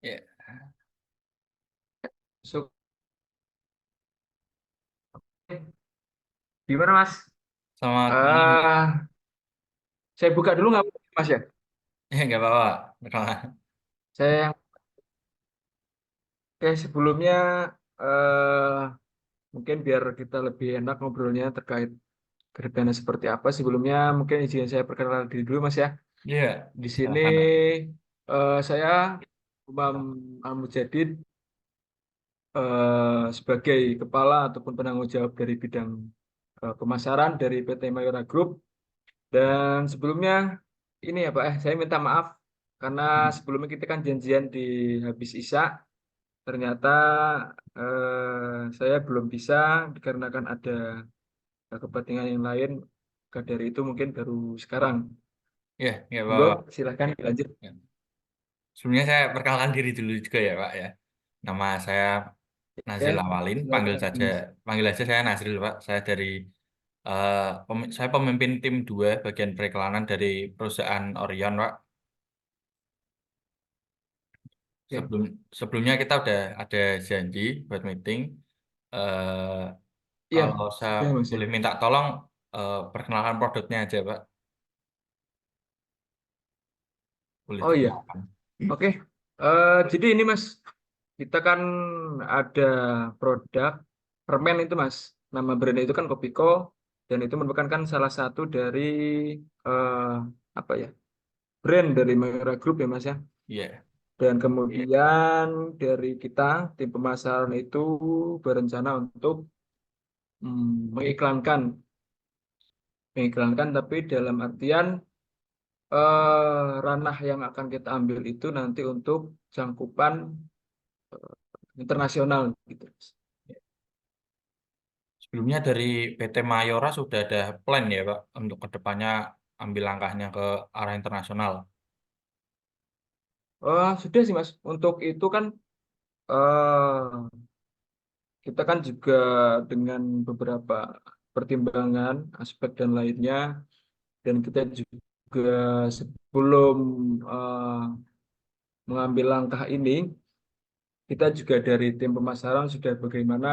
Ya, So, gimana Mas? selamat malam. Ah, saya buka dulu nggak apa-apa, Mas ya? Ya, nggak apa-apa. Perkenalan. Saya sebelumnya eh mungkin biar kita lebih enak ngobrolnya terkait kerjanya seperti apa. Sebelumnya mungkin izin saya perkenalan diri dulu Mas ya. Iya, Di sini silakan, Pak. saya Umam Al-Mujadid sebagai kepala ataupun penanggung jawab dari bidang pemasaran dari PT Mayora Group. Dan sebelumnya ini ya Pak, saya minta maaf karena sebelumnya kita kan janjian di habis Isya, ternyata saya belum bisa dikarenakan ada kepentingan yang lain. Maka dari itu mungkin baru sekarang. Iya, nggak Monggo, apa-apa. silahkan dilanjut. Ya. Sebelumnya saya perkenalkan diri dulu juga ya, Pak ya. Nama saya Nazril Ya, Awalin, silakan Mas. panggil aja saya Nazril, Pak. Saya dari saya pemimpin tim 2 bagian periklanan dari perusahaan Orion, Pak. Oke. Sebelum Sebelumnya kita udah ada janji buat meeting. Eh, Iya, Kalau saya sudah Mas ya. boleh minta tolong perkenalkan produknya aja, Pak. Boleh Oh iya, dikenalkan. oke. Jadi ini Mas, kita kan ada produk permen itu Mas. Nama brandnya itu kan Kopiko dan itu merupakan kan salah satu dari eh, apa ya, brand dari Mayora Group ya Mas ya. Iya. Dan kemudian dari kita tim pemasaran itu berencana untuk mengiklankan, tapi dalam artian ranah yang akan kita ambil itu nanti untuk cangkupan internasional gitu Mas. Sebelumnya dari PT Mayora sudah ada plan ya, Pak, untuk kedepannya ambil langkahnya ke arah internasional. Sudah sih Mas. Untuk itu kan kita kan juga dengan beberapa pertimbangan, aspek dan lainnya, dan kita juga sebelum eh, mengambil langkah ini, kita juga dari tim pemasaran sudah bagaimana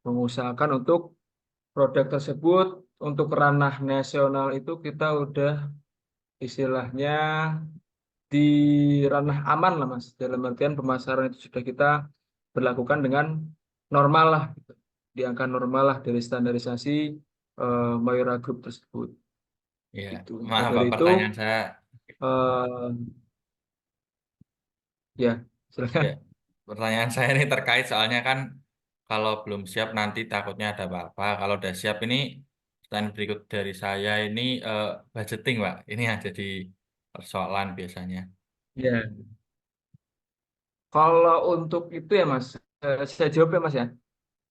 mengusahakan untuk produk tersebut untuk ranah nasional itu kita udah istilahnya di ranah aman lah Mas. Dalam artian pemasaran itu sudah kita berlakukan dengan normal lah, gitu. Di angka normal lah dari standarisasi Mayora Group tersebut. Ya, Gitu. Maka maaf dari Pak, itu pertanyaan saya ya ya, silakan. pertanyaan saya ini terkait soalnya kan kalau belum siap nanti takutnya ada apa-apa. Kalau udah siap ini pertanyaan berikut dari saya ini budgeting, Pak. Ini yang jadi persoalan biasanya. Ya, kalau untuk itu ya Mas, saya jawab ya Mas ya.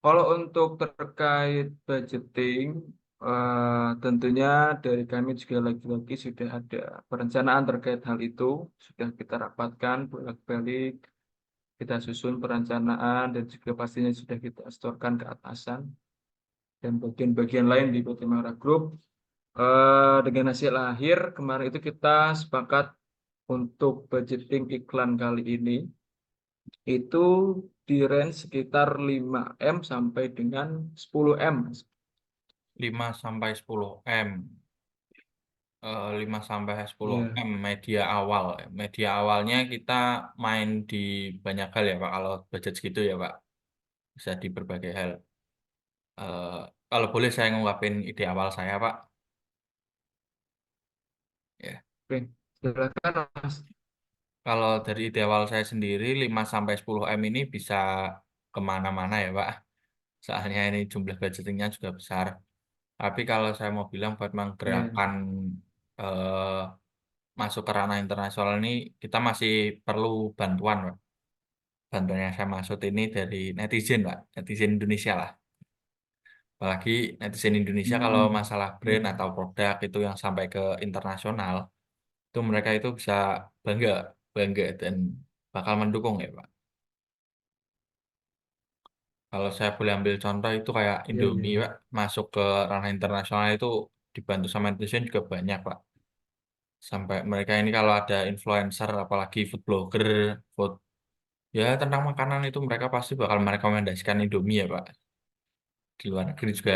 Kalau untuk terkait budgeting, tentunya dari kami juga lagi-lagi sudah ada perencanaan terkait hal itu, sudah kita rapatkan bolak-balik, kita susun perencanaan dan juga pastinya sudah kita setorkan ke atasan dan bagian-bagian lain di PT Mara Group. Dengan hasil akhir kemarin itu kita sepakat untuk budgeting iklan kali ini itu di range sekitar 5M sampai dengan 10M. 5 sampai 10 M. 5 sampai 10 Ya, M media awal. Media awalnya kita main di banyak hal ya Pak. Kalau budget segitu ya Pak, bisa di berbagai hal. Eh, Kalau boleh saya ngungkapin ide awal saya Pak. Ya. oke. Silakan Mas. Kalau dari ide awal saya sendiri 5 sampai 10 M ini bisa kemana-mana ya Pak. Soalnya ini jumlah budgetingnya juga besar. Tapi kalau saya mau bilang buat Ya, menggerakkan eh, masuk ke ranah internasional ini kita masih perlu bantuan Pak. Bantuan yang saya maksud ini dari netizen, Pak. Netizen Indonesia lah. Apalagi netizen Indonesia kalau hmm, masalah ya, brand atau produk itu yang sampai ke internasional, itu mereka itu bisa bangga, bangga dan bakal mendukung ya, Pak. Kalau saya boleh ambil contoh itu kayak ya, ya. Indomie, Pak, masuk ke ranah internasional itu dibantu sama netizen juga banyak, Pak. Sampai mereka ini kalau ada influencer, apalagi food blogger, Ya, tentang makanan itu mereka pasti bakal merekomendasikan Indomie ya, Pak. Di luar negeri juga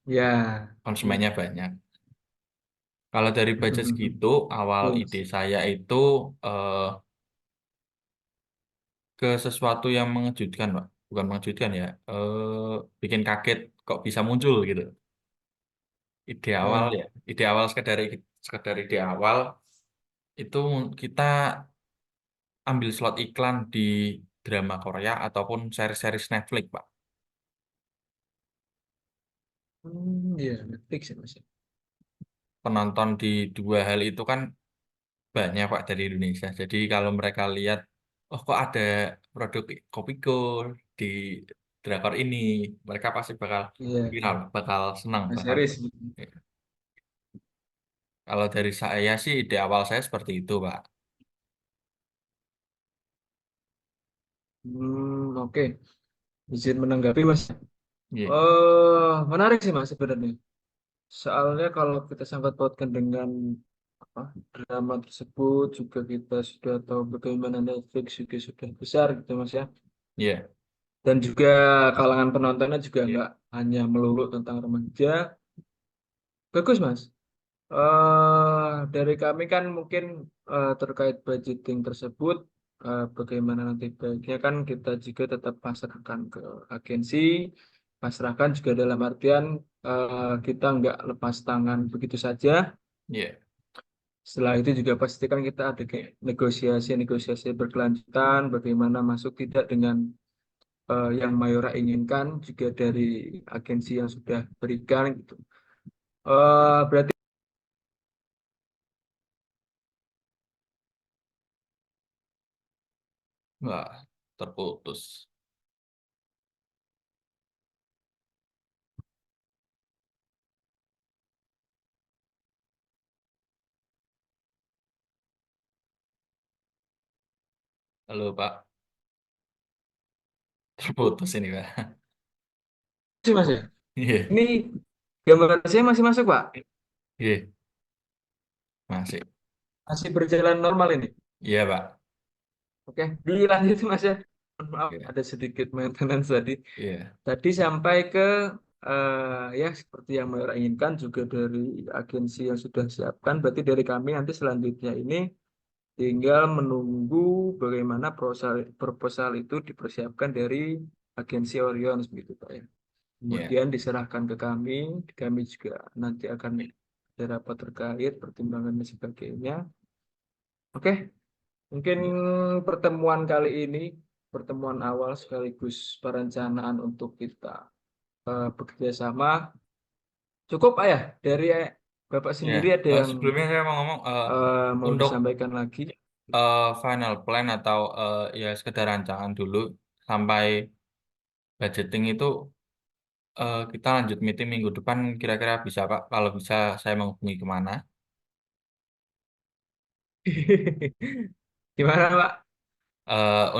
Ya, konsumennya ya. banyak. Kalau dari budget segitu, awal Betul, ide Mas. saya itu eh, ke sesuatu yang mengejutkan, Pak. Bukan mengejutkan ya, bikin kaget kok bisa muncul gitu. Ide awal Ya. ya, ide awal sekedar ide awal itu kita ambil slot iklan di drama Korea ataupun seri-seri Netflix, Pak. Ya, Netflix ya, Mas. Penonton di dua hal itu kan banyak Pak dari Indonesia. Jadi kalau mereka lihat, oh kok ada produk Kopiko di drakor ini, mereka pasti bakal Iya, viral, bakal senang, Mas bakal. Haris. Kalau dari saya sih ide awal saya seperti itu, Pak. Oke. Izin menanggapi, Mas. Iya, Menarik sih, Mas, sebenarnya. Soalnya kalau kita sangkut pautkan dengan apa, drama tersebut, juga kita sudah tahu bagaimana Netflix juga sudah besar gitu, Mas ya. iya, Dan juga kalangan penontonnya juga iya, nggak hanya melulu tentang remaja. Bagus, Mas. Dari kami kan mungkin terkait budgeting tersebut, bagaimana nanti baiknya kan kita juga tetap pasrahkan ke agensi, pasrahkan juga dalam artian kita nggak lepas tangan begitu saja. iya, Setelah itu juga pastikan kita ada kayak negosiasi-negosiasi berkelanjutan, bagaimana masuk tidak dengan yang Mayora inginkan juga dari agensi yang sudah berikan gitu. Berarti wah, terputus. Halo, Pak. Terputus ini, Pak. sih Mas ya. Iya, Ini gambar saya masih masuk, Pak. iya, masih. Masih berjalan normal ini. Iya, Pak. Oke, dilanjut Mas ya. Mohon maaf, Iya, ada sedikit maintenance tadi. iya, Tadi sampai ke ya seperti yang Mayora inginkan juga dari agensi yang sudah siapkan. Berarti dari kami nanti selanjutnya ini tinggal menunggu bagaimana proposal itu dipersiapkan dari agensi Orion begitu Pak ya. iya, Kemudian diserahkan ke kami, kami juga nanti akan ada rapat terkait pertimbangan dan sebagainya. Oke, mungkin iya, pertemuan kali ini, pertemuan awal sekaligus perencanaan untuk kita bekerja sama. Cukup ayah, dari Bapak iya. sendiri ada yang Sebelumnya saya mau ngomong mau untuk disampaikan lagi? final plan atau ya sekedar rancangan dulu sampai budgeting itu kita lanjut meeting minggu depan kira-kira bisa Pak. Kalau bisa saya menghubungi kemana? Gimana Pak?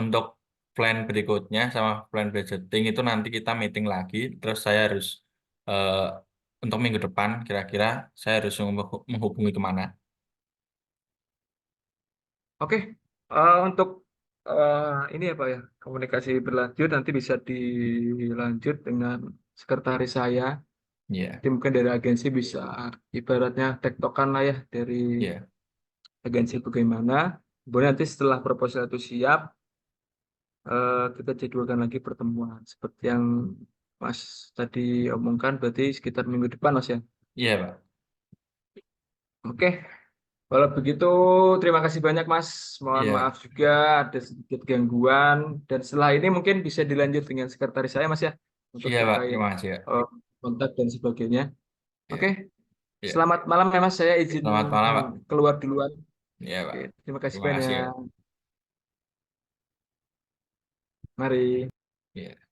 Untuk plan berikutnya sama plan budgeting itu nanti kita meeting lagi. Terus saya harus eh, untuk minggu depan kira-kira saya harus menghubungi kemana? Oke, untuk ini apa ya komunikasi berlanjut nanti bisa dilanjut dengan sekretaris saya. Iya, Jadi mungkin dari agensi bisa ibaratnya tektokan lah ya dari iya, agensi bagaimana. Kemudian nanti setelah proposal itu siap, kita jadwalkan lagi pertemuan seperti yang Mas tadi omongkan. Berarti sekitar minggu depan Mas ya. iya Pak. Oke, kalau begitu terima kasih banyak Mas. Mohon Iya, maaf juga ada sedikit gangguan dan setelah ini mungkin bisa dilanjut dengan sekretaris saya Mas ya untuk iya Pak. terkait Terima kasih ya. eh, kontak dan sebagainya. Oke, Iya, iya. selamat malam ya Mas. Saya izin Selamat malam Pak. keluar duluan. Iya Pak. Oke, terima kasih Terima kasih ya. banyak. Mari. Iya.